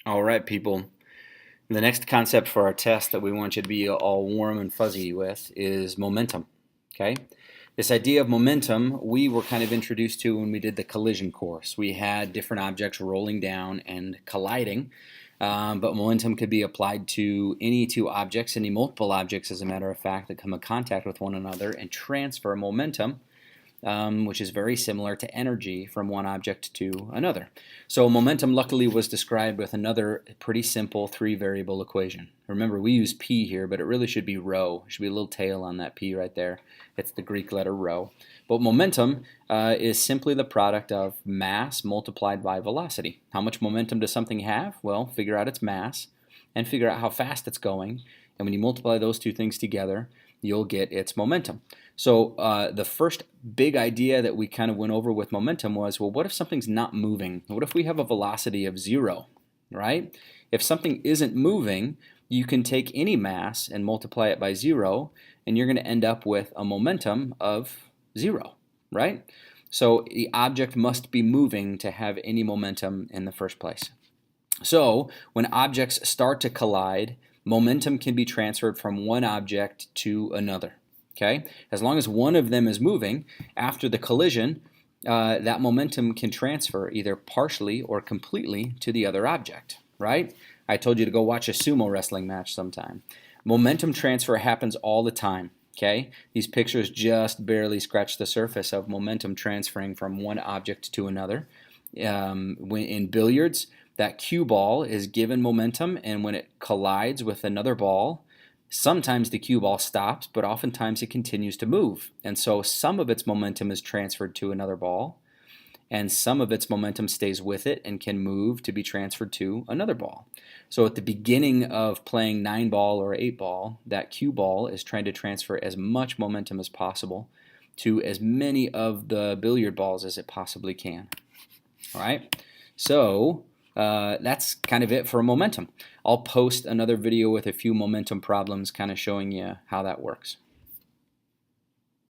All right, people. The next concept for our test that we want you to be all warm and fuzzy with is momentum. Okay? This idea of momentum we were kind of introduced to when we did the collision course. We had different objects rolling down and colliding, but momentum could be applied to any two objects, any multiple objects, as a matter of fact, that come in contact with one another and transfer momentum, which is very similar to energy from one object to another. So momentum luckily was described with another pretty simple three-variable equation. Remember, we use p here, but it really should be rho. It should be a little tail on that p right there. It's the Greek letter rho. But momentum is simply the product of mass multiplied by velocity. How much momentum does something have? Well, figure out its mass and figure out how fast it's going. And when you multiply those two things together, you'll get its momentum. So the first big idea that we kind of went over with momentum was, well, what if something's not moving? What if we have a velocity of 0, right? If something isn't moving, you can take any mass and multiply it by 0, and you're going to end up with a momentum of 0, right? So the object must be moving to have any momentum in the first place. So when objects start to collide, momentum can be transferred from one object to another. Okay? As long as one of them is moving, after the collision, that momentum can transfer either partially or completely to the other object, right? I told you to go watch a sumo wrestling match sometime. Momentum transfer happens all the time. Okay? These pictures just barely scratch the surface of momentum transferring from one object to another. In billiards, that cue ball is given momentum, and when it collides with another ball, sometimes the cue ball stops, but oftentimes it continues to move. And so some of its momentum is transferred to another ball, and some of its momentum stays with it and can move to be transferred to another ball. So at the beginning of playing 9-ball or 8-ball, that cue ball is trying to transfer as much momentum as possible to as many of the billiard balls as it possibly can. All right, so that's kind of it for momentum. I'll post another video with a few momentum problems kind of showing you how that works.